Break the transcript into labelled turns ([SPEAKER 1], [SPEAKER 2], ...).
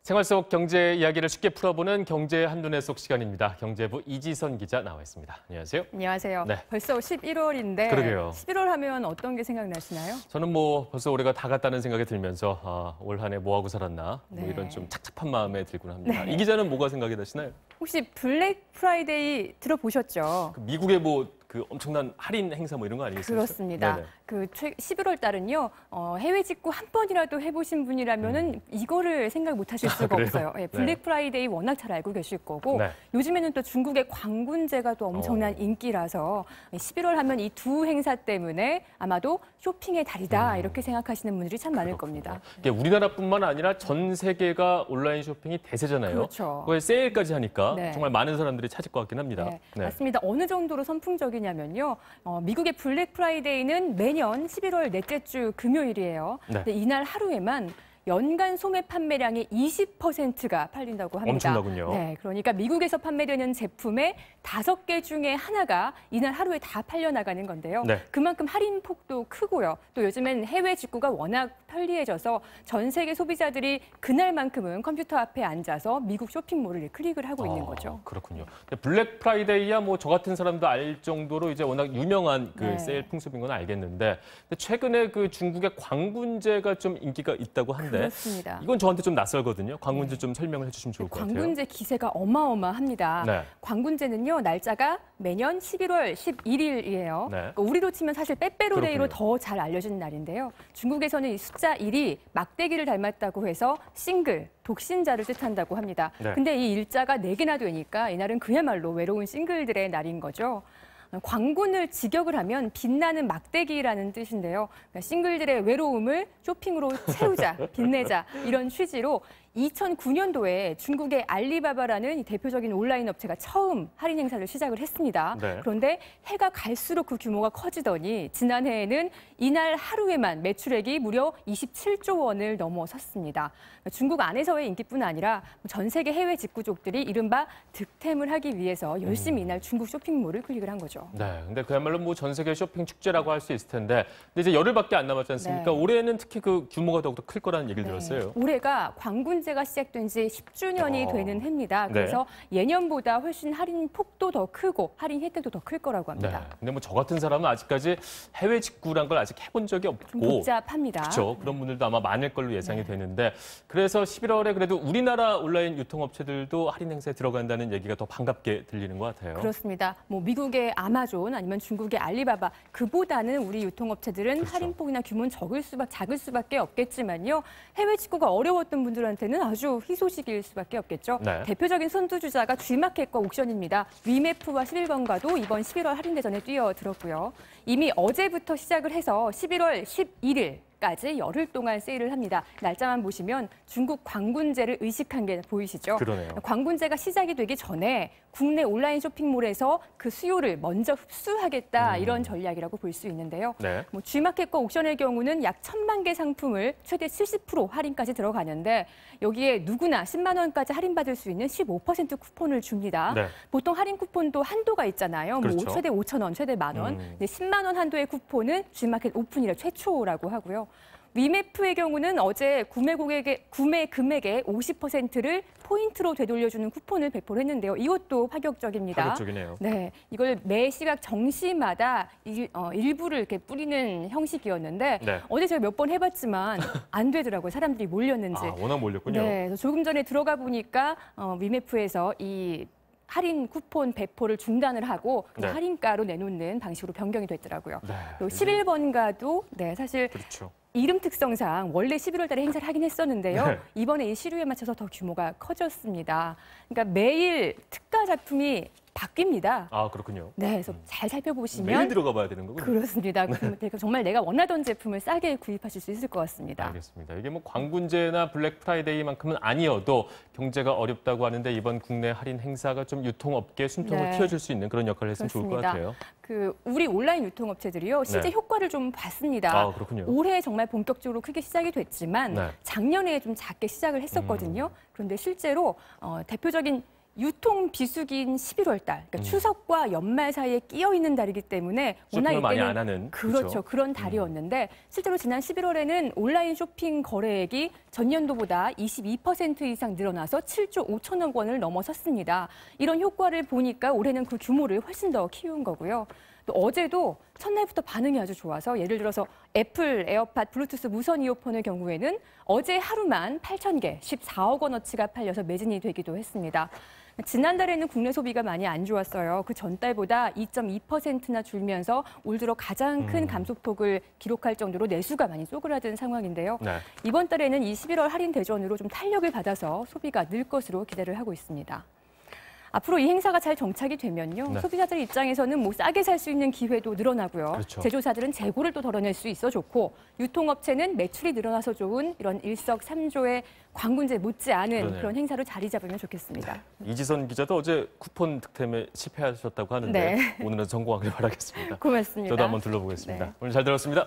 [SPEAKER 1] 생활 속 경제 이야기를 쉽게 풀어보는 경제 한눈에 속 시간입니다. 경제부 이지선 기자 나와 있습니다. 안녕하세요.
[SPEAKER 2] 안녕하세요.
[SPEAKER 1] 네.
[SPEAKER 2] 벌써 11월인데
[SPEAKER 1] 그러게요.
[SPEAKER 2] 11월 하면 어떤 게 생각나시나요?
[SPEAKER 1] 저는 벌써 올해가 다 갔다는 생각이 들면서 올 한 해 뭐 하고 살았나 이런 좀 착잡한 마음에 들곤 합니다.
[SPEAKER 2] 네.
[SPEAKER 1] 이 기자는 뭐가 생각이 나시나요?
[SPEAKER 2] 혹시 블랙 프라이데이 들어보셨죠?
[SPEAKER 1] 미국의 그 엄청난 할인 행사 이런 거 아니겠습니까?
[SPEAKER 2] 그렇습니다.
[SPEAKER 1] 네네.
[SPEAKER 2] 11월 달은요, 해외 직구 한 번이라도 해보신 분이라면은 이거를 생각 못 하실 수가
[SPEAKER 1] 그래요?
[SPEAKER 2] 없어요. 예, 블랙
[SPEAKER 1] 네.
[SPEAKER 2] 프라이데이 워낙 잘 알고 계실 거고,
[SPEAKER 1] 네.
[SPEAKER 2] 요즘에는 또 중국의 광군제가 또 엄청난 인기라서 11월 하면 이 두 행사 때문에 아마도 쇼핑의 달이다 이렇게 생각하시는 분들이 참 많을 겁니다.
[SPEAKER 1] 이게 우리나라뿐만 아니라 전 세계가 온라인 쇼핑이 대세잖아요.
[SPEAKER 2] 그렇죠.
[SPEAKER 1] 그거에 세일까지 하니까
[SPEAKER 2] 네.
[SPEAKER 1] 정말 많은 사람들이 찾을 것 같긴 합니다.
[SPEAKER 2] 네, 맞습니다. 어느 정도로 선풍적이냐면요. 미국의 블랙 프라이데이는 매년 11월 넷째 주 금요일이에요.
[SPEAKER 1] 네.
[SPEAKER 2] 근데 이날 하루에만 연간 소매 판매량의 20%가 팔린다고 합니다.
[SPEAKER 1] 엄청나군요.
[SPEAKER 2] 네, 그러니까 미국에서 판매되는 제품의 5개 중에 하나가 이날 하루에 다 팔려나가는 건데요.
[SPEAKER 1] 네.
[SPEAKER 2] 그만큼 할인 폭도 크고요. 또 요즘엔 해외 직구가 워낙 편리해져서 전 세계 소비자들이 그날만큼은 컴퓨터 앞에 앉아서 미국 쇼핑몰을 클릭을 하고 있는 거죠.
[SPEAKER 1] 그렇군요. 블랙 프라이데이야 저 같은 사람도 알 정도로 이제 워낙 유명한 그
[SPEAKER 2] 네.
[SPEAKER 1] 세일 풍습인 건 알겠는데 최근에 그 중국의 광군제가 좀 인기가 있다고 한데
[SPEAKER 2] 그렇습니다.
[SPEAKER 1] 이건 저한테 좀 낯설거든요. 광군제 좀 설명을 해주시면 좋을 것 같아요.
[SPEAKER 2] 광군제 기세가 어마어마합니다.
[SPEAKER 1] 네.
[SPEAKER 2] 광군제는요, 날짜가 매년 11월 11일이에요.
[SPEAKER 1] 네.
[SPEAKER 2] 그러니까 우리로 치면 사실 빼빼로데이로
[SPEAKER 1] 그렇군요.
[SPEAKER 2] 더 잘 알려진 날인데요. 중국에서는 이 숫자 1이 막대기를 닮았다고 해서 싱글, 독신자를 뜻한다고 합니다.
[SPEAKER 1] 네.
[SPEAKER 2] 근데 이 일자가 4개나 되니까 이날은 그야말로 외로운 싱글들의 날인 거죠. 광군을 직역을 하면 빛나는 막대기라는 뜻인데요. 그러니까 싱글들의 외로움을 쇼핑으로 채우자, 빛내자 이런 취지로 2009년도에 중국의 알리바바라는 이 대표적인 온라인 업체가 처음 할인 행사를 시작을 했습니다.
[SPEAKER 1] 네.
[SPEAKER 2] 그런데 해가 갈수록 그 규모가 커지더니 지난해에는 이날 하루에만 매출액이 무려 27조 원을 넘어섰습니다. 중국 안에서의 인기뿐 아니라 전 세계 해외 직구족들이 이른바 득템을 하기 위해서 열심히 이날 중국 쇼핑몰을 클릭을 한 거죠.
[SPEAKER 1] 네, 근데 그야말로 전 세계 쇼핑 축제라고 할 수 있을 텐데, 근데 이제 열흘밖에 안 남았지 않습니까?
[SPEAKER 2] 네.
[SPEAKER 1] 올해는 특히 그 규모가 더욱더 클 거라는 얘기를 들었어요.
[SPEAKER 2] 올해가 광군제가 시작된 지 10주년이 되는 해입니다. 그래서 예년보다 훨씬 할인 폭도 더 크고 할인 혜택도 더 클 거라고
[SPEAKER 1] 네.
[SPEAKER 2] 합니다.
[SPEAKER 1] 근데 저 같은 사람은 아직까지 해외 직구란 걸 아직 해본 적이
[SPEAKER 2] 좀
[SPEAKER 1] 없고,
[SPEAKER 2] 복잡합니다.
[SPEAKER 1] 그렇죠. 그런 분들도 아마 많을 걸로 예상이 되는데, 그래서 11월에 그래도 우리나라 온라인 유통업체들도 할인 행사에 들어간다는 얘기가 더 반갑게 들리는 것 같아요.
[SPEAKER 2] 그렇습니다. 미국의 아마존 아니면 중국의 알리바바 그보다는 우리 유통업체들은
[SPEAKER 1] 그렇죠.
[SPEAKER 2] 할인폭이나 규모는 작을 수밖에 없겠지만요. 해외 직구가 어려웠던 분들한테는 아주 희소식일 수밖에 없겠죠.
[SPEAKER 1] 네.
[SPEAKER 2] 대표적인 선두주자가 G마켓과 옥션입니다. 위메프와 11번가도 이번 11월 할인 대전에 뛰어들었고요. 이미 어제부터 시작을 해서 11월 11일 까지 열흘 동안 세일을 합니다. 날짜만 보시면 중국 광군제를 의식한 게 보이시죠?
[SPEAKER 1] 그러네요.
[SPEAKER 2] 광군제가 시작이 되기 전에 국내 온라인 쇼핑몰에서 그 수요를 먼저 흡수하겠다 이런 전략이라고 볼 수 있는데요.
[SPEAKER 1] 네.
[SPEAKER 2] G마켓과 옥션의 경우는 약 1,000만 개 상품을 최대 70% 할인까지 들어가는데 여기에 누구나 10만 원까지 할인받을 수 있는 15% 쿠폰을 줍니다.
[SPEAKER 1] 네.
[SPEAKER 2] 보통 할인 쿠폰도 한도가 있잖아요.
[SPEAKER 1] 그렇죠.
[SPEAKER 2] 최대 5천 원, 최대 10,000원. 근데 10만 원 한도의 쿠폰은 G마켓 오픈 이래 최초라고 하고요. 위메프의 경우는 어제 구매 금액의 50%를 포인트로 되돌려주는 쿠폰을 배포를 했는데요. 이것도 파격적입니다.
[SPEAKER 1] 파격적이네요.
[SPEAKER 2] 네, 이걸 매 시각 정시마다 일부를 이렇게 뿌리는 형식이었는데
[SPEAKER 1] 네.
[SPEAKER 2] 어제 제가 몇 번 해봤지만 안 되더라고요. 사람들이 몰렸는지.
[SPEAKER 1] 워낙 몰렸군요.
[SPEAKER 2] 네, 그래서 조금 전에 들어가 보니까 위메프에서 이 할인 쿠폰 배포를 중단을 하고
[SPEAKER 1] 네.
[SPEAKER 2] 할인가로 내놓는 방식으로 변경이 됐더라고요.
[SPEAKER 1] 네.
[SPEAKER 2] 그리고 11번가도 사실
[SPEAKER 1] 그렇죠.
[SPEAKER 2] 이름 특성상 원래 11월 달에 행사를 하긴 했었는데요.
[SPEAKER 1] 네.
[SPEAKER 2] 이번에 이 시류에 맞춰서 더 규모가 커졌습니다. 그러니까 매일 특가 작품이 바뀝니다.
[SPEAKER 1] 그렇군요.
[SPEAKER 2] 네, 그래서 잘 살펴보시면
[SPEAKER 1] 매일 들어가 봐야 되는 거군요.
[SPEAKER 2] 그렇습니다. 정말 내가 원하던 제품을 싸게 구입하실 수 있을 것 같습니다.
[SPEAKER 1] 알겠습니다. 이게 광군제나 블랙 프라이데이만큼은 아니어도 경제가 어렵다고 하는데 이번 국내 할인 행사가 좀 유통업계 숨통을 트여줄 수 있는 그런 역할을 했으면 좋을 것 같아요.
[SPEAKER 2] 우리 온라인 유통업체들이요, 실제 효과를 좀 봤습니다.
[SPEAKER 1] 그렇군요.
[SPEAKER 2] 올해 정말 본격적으로 크게 시작이 됐지만 작년에 좀 작게 시작을 했었거든요. 그런데 실제로 대표적인 유통 비수기인 11월 달, 그러니까 추석과 연말 사이에 끼어 있는 달이기 때문에 워낙
[SPEAKER 1] 쇼핑을 많이
[SPEAKER 2] 이때는
[SPEAKER 1] 안 하는
[SPEAKER 2] 그렇죠. 그런 달이었는데 실제로 지난 11월에는 온라인 쇼핑 거래액이 전년도보다 22% 이상 늘어나서 7조 5천억 원을 넘어섰습니다. 이런 효과를 보니까 올해는 그 규모를 훨씬 더 키운 거고요. 또 어제도 첫날부터 반응이 아주 좋아서 예를 들어서 애플 에어팟 블루투스 무선 이어폰의 경우에는 어제 하루만 8,000개, 14억 원어치가 팔려서 매진이 되기도 했습니다. 지난달에는 국내 소비가 많이 안 좋았어요. 그 전달보다 2.2%나 줄면서 올 들어 가장 큰 감소폭을 기록할 정도로 내수가 많이 쪼그라든 상황인데요.
[SPEAKER 1] 네.
[SPEAKER 2] 이번 달에는 이 11월 할인 대전으로 좀 탄력을 받아서 소비가 늘 것으로 기대를 하고 있습니다. 앞으로 이 행사가 잘 정착이 되면요.
[SPEAKER 1] 네.
[SPEAKER 2] 소비자들 입장에서는 뭐 싸게 살 수 있는 기회도 늘어나고요.
[SPEAKER 1] 그렇죠.
[SPEAKER 2] 제조사들은 재고를 또 덜어낼 수 있어 좋고 유통업체는 매출이 늘어나서 좋은 이런 일석삼조의 광군제 못지않은
[SPEAKER 1] 그러네요.
[SPEAKER 2] 그런 행사로 자리 잡으면 좋겠습니다.
[SPEAKER 1] 이지선 기자도 어제 쿠폰 득템에 실패하셨다고 하는데
[SPEAKER 2] 네.
[SPEAKER 1] 오늘은 성공하길 바라겠습니다.
[SPEAKER 2] 고맙습니다.
[SPEAKER 1] 저도 한번 둘러보겠습니다.
[SPEAKER 2] 네.
[SPEAKER 1] 오늘 잘 들었습니다.